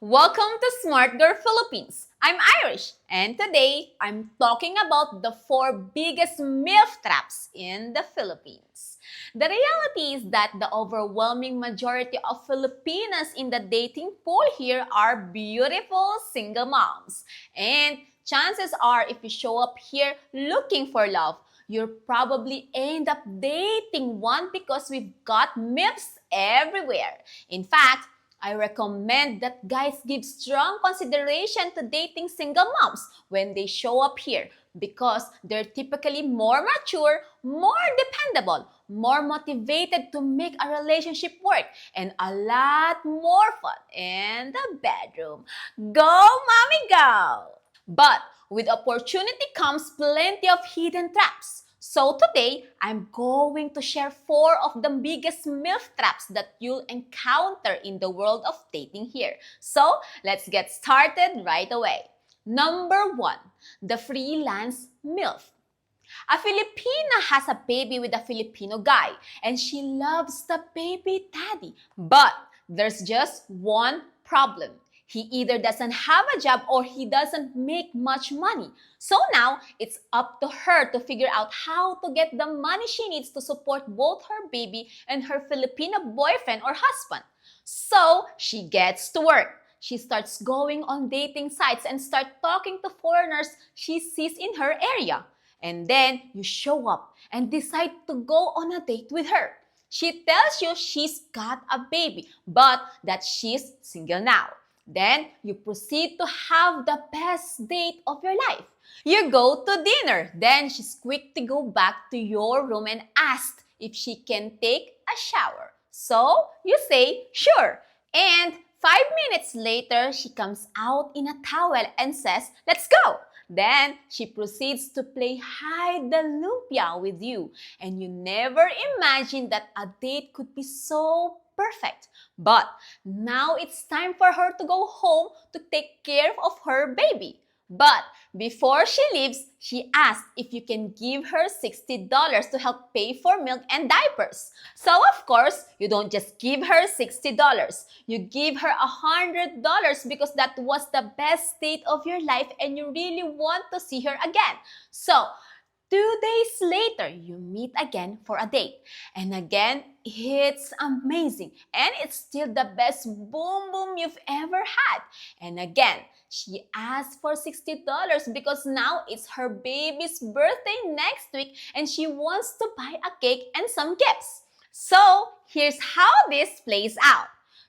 Welcome to Smart Girl Philippines. I'm Irish, and today I'm talking about the 4 biggest MILF traps in the Philippines. The reality is that the overwhelming majority of Filipinas in the dating pool here are beautiful single moms. And chances are, if you show up here looking for love, you'll probably end up dating one because we've got MILFs everywhere. In fact, I recommend that guys give strong consideration to dating single moms when they show up here because they're typically more mature, more dependable, more motivated to make a relationship work, and a lot more fun in the bedroom. Go, mommy, go! But with opportunity comes plenty of hidden traps. So today, I'm going to share 4 of the biggest MILF traps that you'll encounter in the world of dating here. So let's get started right away. Number 1, the freelance MILF. A Filipina has a baby with a Filipino guy and she loves the baby daddy. But there's just one problem. He either doesn't have a job or he doesn't make much money. So now it's up to her to figure out how to get the money she needs to support both her baby and her Filipino boyfriend or husband. So she gets to work. She starts going on dating sites and start talking to foreigners she sees in her area. And then you show up and decide to go on a date with her. She tells you she's got a baby, but that she's single now. Then you proceed to have the best date of your life. You go to dinner. Then she's quick to go back to your room and ask if she can take a shower. So you say, sure. And 5 minutes later, she comes out in a towel and says, let's go. Then she proceeds to play hide the lumpia with you. And you never imagined that a date could be so perfect. But now it's time for her to go home to take care of her baby. But before she leaves, she asks if you can give her $60 to help pay for milk and diapers. So of course, you don't just give her $60. You give her $100 because that was the best date of your life and you really want to see her again. So 2 days later, you meet again for a date. And again, it's amazing. And it's still the best boom boom you've ever had. And again, she asked for $60 because now it's her baby's birthday next week and she wants to buy a cake and some gifts. So, here's how this plays out.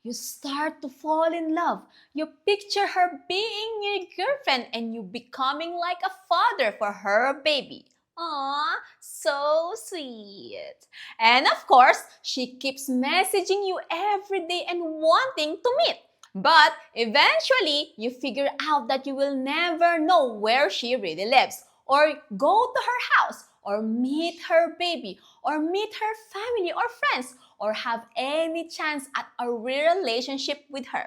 You start to fall in love. You picture her being your girlfriend and you becoming like a father for her baby. Aw, so sweet. And of course, she keeps messaging you every day and wanting to meet. But eventually, you figure out that you will never know where she really lives, or go to her house, or meet her baby, or meet her family or friends, or have any chance at a real relationship with her.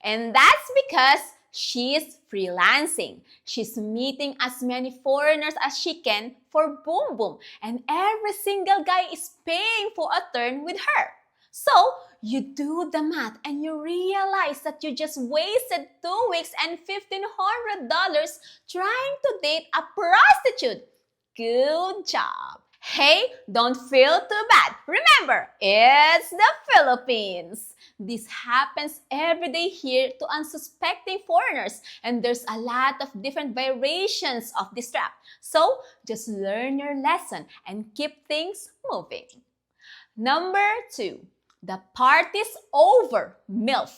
And that's because she's freelancing. She's meeting as many foreigners as she can for Boom Boom. And every single guy is paying for a turn with her. So, you do the math and you realize that you just wasted 2 weeks and $1,500 trying to date a prostitute. Good job. Hey, don't feel too bad. Remember, it's the Philippines. This happens every day here to unsuspecting foreigners, and there's a lot of different variations of this trap. So, just learn your lesson and keep things moving. Number 2, the party's over MILF.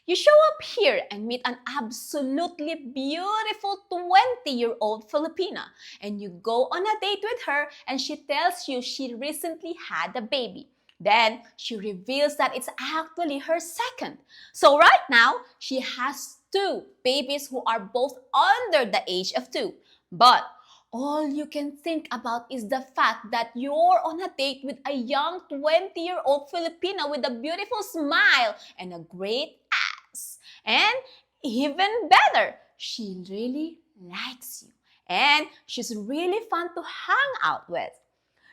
You show up here and meet an absolutely beautiful 20-year-old Filipina, and you go on a date with her and she tells you she recently had a baby. Then she reveals that it's actually her second. So right now, she has 2 babies who are both under the age of 2. But all you can think about is the fact that you're on a date with a young 20-year-old Filipina with a beautiful smile and a great ass. And even better, she really likes you. And she's really fun to hang out with.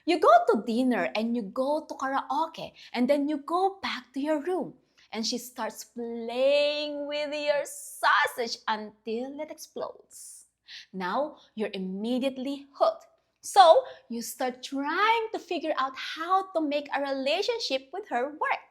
You go to dinner and you go to karaoke and then you go back to your room. And she starts playing with sausage until it explodes. Now, you're immediately hooked. So, you start trying to figure out how to make a relationship with her work.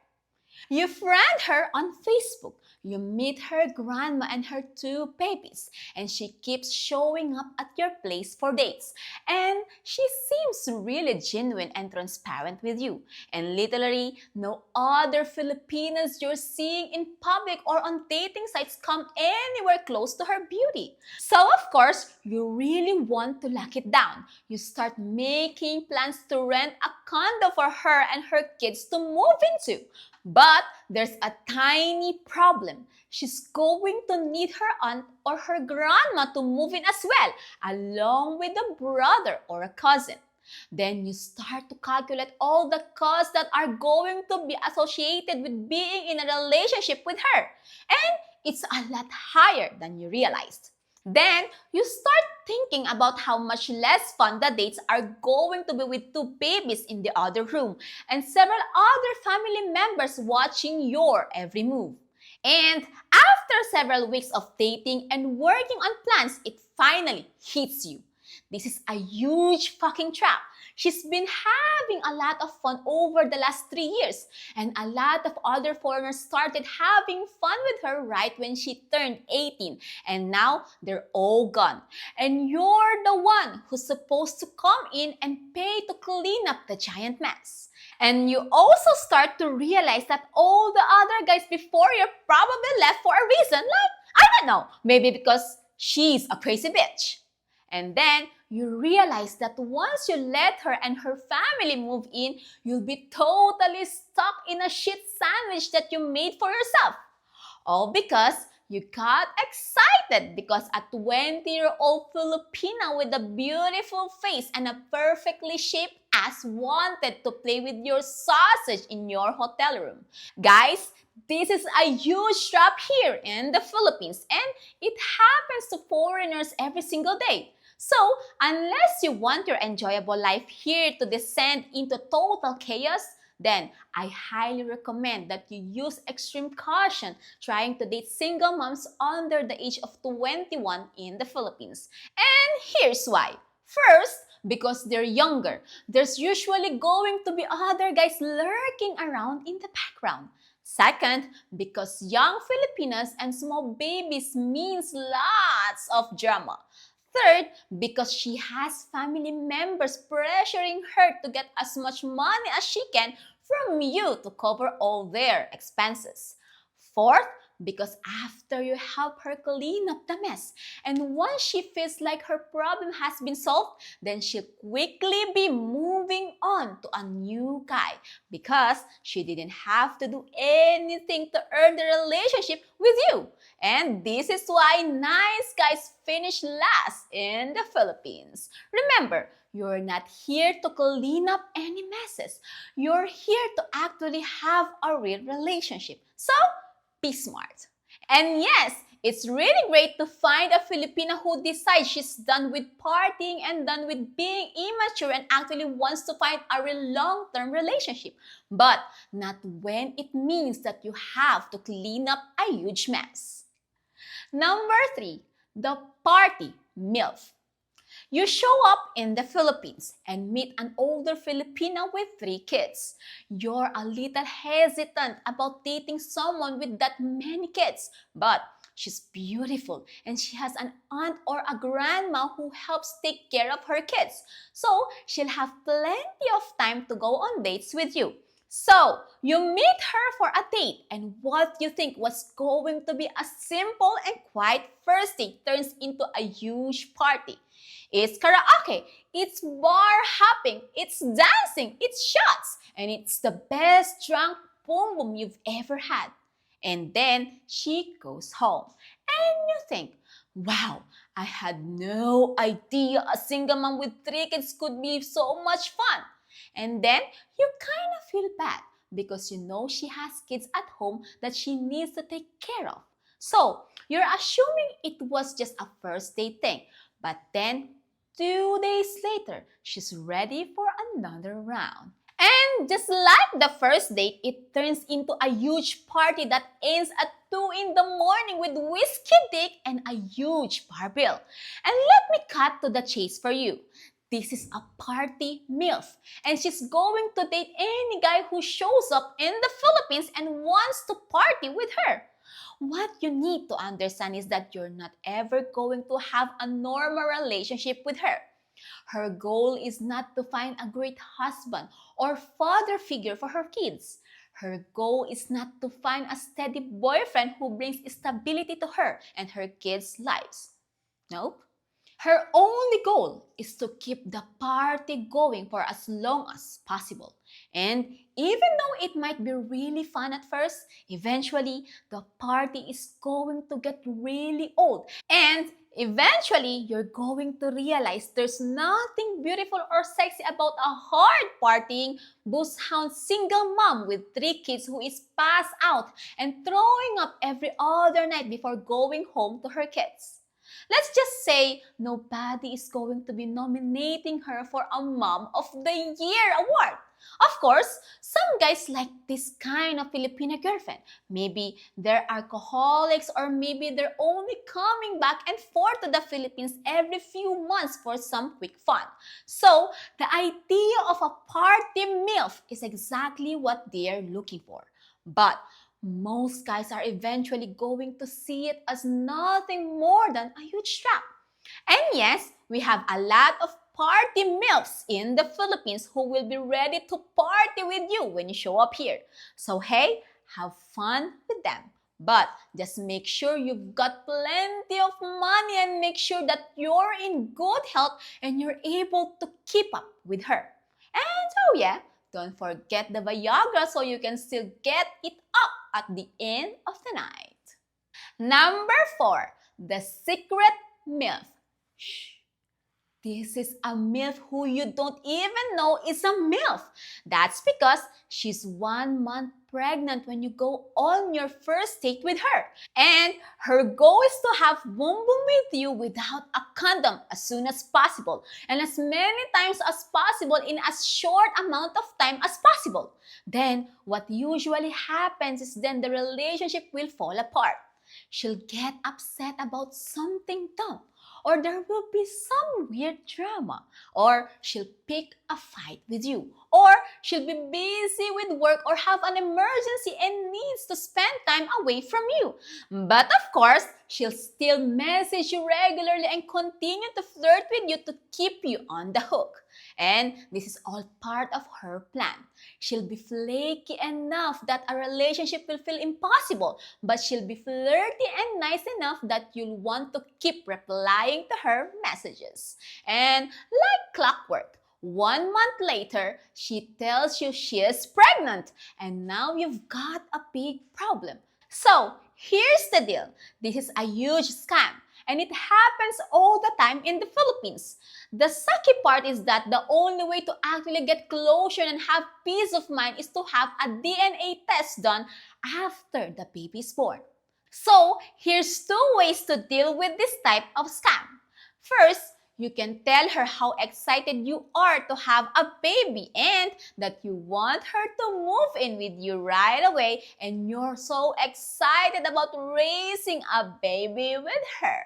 You friend her on Facebook. You meet her grandma and her two babies, and she keeps showing up at your place for dates. And she seems really genuine and transparent with you. And literally, no other Filipinas you're seeing in public or on dating sites come anywhere close to her beauty. So of course, you really want to lock it down. You start making plans to rent a condo for her and her kids to move into. But there's a tiny problem. She's going to need her aunt or her grandma to move in as well, along with a brother or a cousin. Then you start to calculate all the costs that are going to be associated with being in a relationship with her. And it's a lot higher than you realized. Then, you start thinking about how much less fun the dates are going to be with two babies in the other room and several other family members watching your every move. And after several weeks of dating and working on plans, it finally hits you. This is a huge fucking trap. She's been having a lot of fun over the last 3 years, and a lot of other foreigners started having fun with her right when she turned 18, and now they're all gone. And you're the one who's supposed to come in and pay to clean up the giant mess. And you also start to realize that all the other guys before you probably left for a reason, like, I don't know, maybe because she's a crazy bitch. And then you realize that once you let her and her family move in, you'll be totally stuck in a shit sandwich that you made for yourself. All because you got excited because a 20-year-old Filipina with a beautiful face and a perfectly shaped ass wanted to play with your sausage in your hotel room. Guys, this is a huge trap here in the Philippines, and it happens to foreigners every single day. So, unless you want your enjoyable life here to descend into total chaos, then I highly recommend that you use extreme caution trying to date single moms under the age of 21 in the Philippines. And here's why. First, because they're younger, there's usually going to be other guys lurking around in the background. Second, because young Filipinas and small babies means lots of drama. Third, because she has family members pressuring her to get as much money as she can from you to cover all their expenses. Fourth, because after you help her clean up the mess, and once she feels like her problem has been solved, then she'll quickly be moving on to a new guy because she didn't have to do anything to earn the relationship with you. And this is why nice guys finish last in the Philippines. Remember, you're not here to clean up any messes. You're here to actually have a real relationship. So, be smart. And yes, it's really great to find a Filipina who decides she's done with partying and done with being immature and actually wants to find a real long-term relationship. But not when it means that you have to clean up a huge mess. Number 3, the party MILF. You show up in the Philippines and meet an older Filipina with 3 kids. You're a little hesitant about dating someone with that many kids, but she's beautiful and she has an aunt or a grandma who helps take care of her kids. So she'll have plenty of time to go on dates with you. So, you meet her for a date, and what you think was going to be a simple and quiet first date turns into a huge party. It's karaoke, it's bar hopping, it's dancing, it's shots, and it's the best drunk boom boom you've ever had. And then she goes home, and you think, wow, I had no idea a single mom with 3 kids could be so much fun. And then you kind of feel bad because you know she has kids at home that she needs to take care of. So, you're assuming it was just a first date thing. But then, 2 days later, she's ready for another round. And just like the first date, it turns into a huge party that ends at 2 in the morning with whiskey dick and a huge bar bill. And let me cut to the chase for you. This is a party MILF, and she's going to date any guy who shows up in the Philippines and wants to party with her. What you need to understand is that you're not ever going to have a normal relationship with her. Her goal is not to find a great husband or father figure for her kids. Her goal is not to find a steady boyfriend who brings stability to her and her kids' lives. Nope. Her only goal is to keep the party going for as long as possible. And even though it might be really fun at first, eventually the party is going to get really old. And eventually you're going to realize there's nothing beautiful or sexy about a hard partying, booze hound single mom with 3 kids who is passed out and throwing up every other night before going home to her kids. Let's just say nobody is going to be nominating her for a Mom of the Year award. Of course, some guys like this kind of Filipina girlfriend. Maybe they're alcoholics or maybe they're only coming back and forth to the Philippines every few months for some quick fun. So, the idea of a party MILF is exactly what they're looking for. But most guys are eventually going to see it as nothing more than a huge trap. And yes, we have a lot of party MILFs in the Philippines who will be ready to party with you when you show up here. So hey, have fun with them. But just make sure you've got plenty of money and make sure that you're in good health and you're able to keep up with her. And oh yeah, don't forget the Viagra so you can still get it up at the end of the night. Number 4, the secret MILF. Shh. This is a MILF who you don't even know is a MILF. That's because she's 1 month pregnant when you go on your first date with her. And her goal is to have boom boom with you without a condom as soon as possible and as many times as possible in as short amount of time as possible. Then, what usually happens is then the relationship will fall apart. She'll get upset about something dumb, or there will be some weird drama, or she'll pick a fight with you, or she'll be busy with work or have an emergency and needs to spend time away from you. But of course, she'll still message you regularly and continue to flirt with you to keep you on the hook. And this is all part of her plan. She'll be flaky enough that a relationship will feel impossible, but she'll be flirty and nice enough that you'll want to keep replying to her messages. And like clockwork, 1 month later, she tells you she is pregnant, and now you've got a big problem. So, here's the deal. This is a huge scam, and it happens all the time in the Philippines. The sucky part is that the only way to actually get closure and have peace of mind is to have a DNA test done after the baby is born. So, here's 2 ways to deal with this type of scam. First, you can tell her how excited you are to have a baby and that you want her to move in with you right away and you're so excited about raising a baby with her.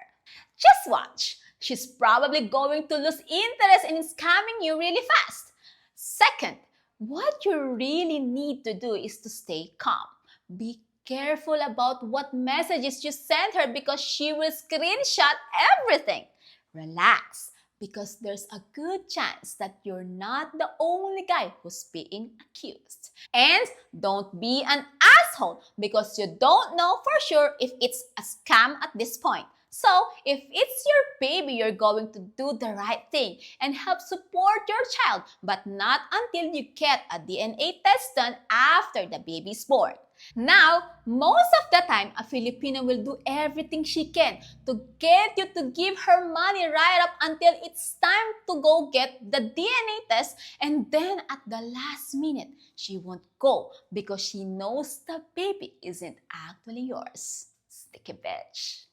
Just watch. She's probably going to lose interest in scamming you really fast. Second, what you really need to do is to stay calm. Be careful about what messages you send her because she will screenshot everything. Relax, because there's a good chance that you're not the only guy who's being accused. And don't be an asshole because you don't know for sure if it's a scam at this point. So, if it's your baby, you're going to do the right thing and help support your child, but not until you get a DNA test done after the baby's born. Now, most of the time, a Filipino will do everything she can to get you to give her money right up until it's time to go get the DNA test, and then at the last minute, she won't go because she knows the baby isn't actually yours. Sticky bitch.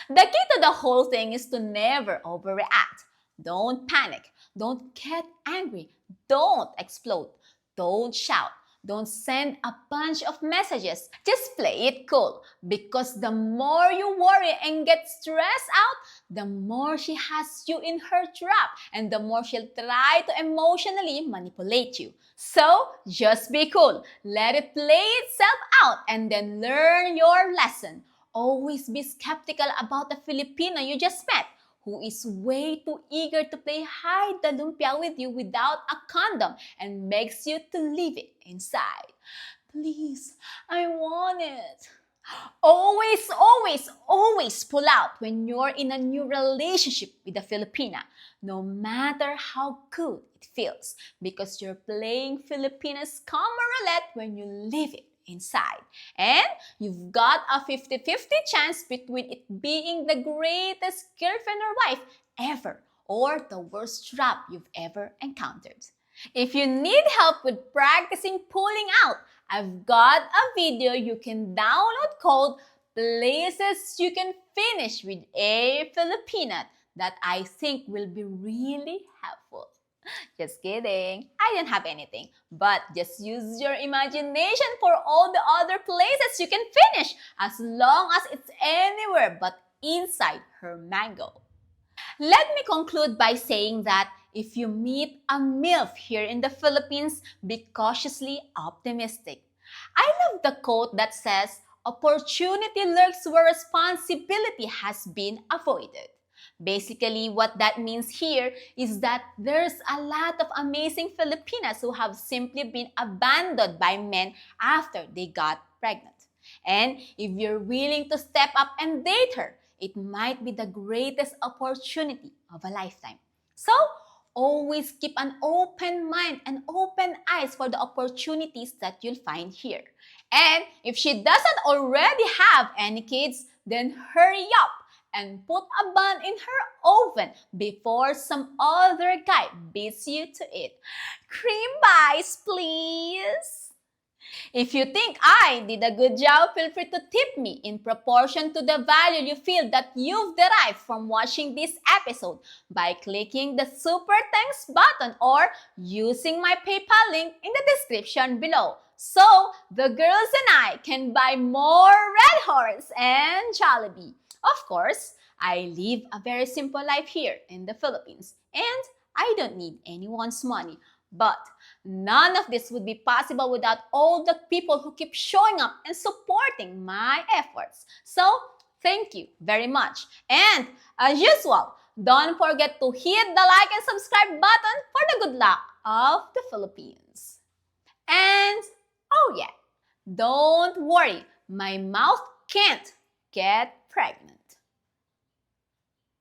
The key to the whole thing is to never overreact. Don't panic. Don't get angry. Don't explode. Don't shout. Don't send a bunch of messages. Just play it cool. Because the more you worry and get stressed out, the more she has you in her trap and the more she'll try to emotionally manipulate you. So, just be cool. Let it play itself out and then learn your lesson. Always be skeptical about the Filipino you just met, who is way too eager to play hide the lumpia with you without a condom and begs you to leave it inside. Please, I want it. Always, always, always pull out when you're in a new relationship with a Filipina, no matter how good it feels, because you're playing Filipina's karma roulette when you leave it inside. And you've got a 50-50 chance between it being the greatest girlfriend or wife ever or the worst trap you've ever encountered. If you need help with practicing pulling out, I've got a video you can download called Places You Can Finish with a Filipina that I think will be really helpful. Just kidding. I didn't have anything. But just use your imagination for all the other places you can finish as long as it's anywhere but inside her mango. Let me conclude by saying that if you meet a MILF here in the Philippines, be cautiously optimistic. I love the quote that says, "Opportunity lurks where responsibility has been avoided." Basically, what that means here is that there's a lot of amazing Filipinas who have simply been abandoned by men after they got pregnant. And if you're willing to step up and date her, it might be the greatest opportunity of a lifetime. So, always keep an open mind and open eyes for the opportunities that you'll find here. And if she doesn't already have any kids, then hurry up and put a bun in her oven before some other guy beats you to it. Cream pies, please! If you think I did a good job, feel free to tip me in proportion to the value you feel that you've derived from watching this episode by clicking the super thanks button or using my PayPal link in the description below, so the girls and I can buy more Red Horse and Jollibee. Of course, I live a very simple life here in the Philippines and I don't need anyone's money. But none of this would be possible without all the people who keep showing up and supporting my efforts. So, thank you very much. And as usual, don't forget to hit the like and subscribe button for the good luck of the Philippines. And, oh yeah, don't worry, my mouth can't get pregnant.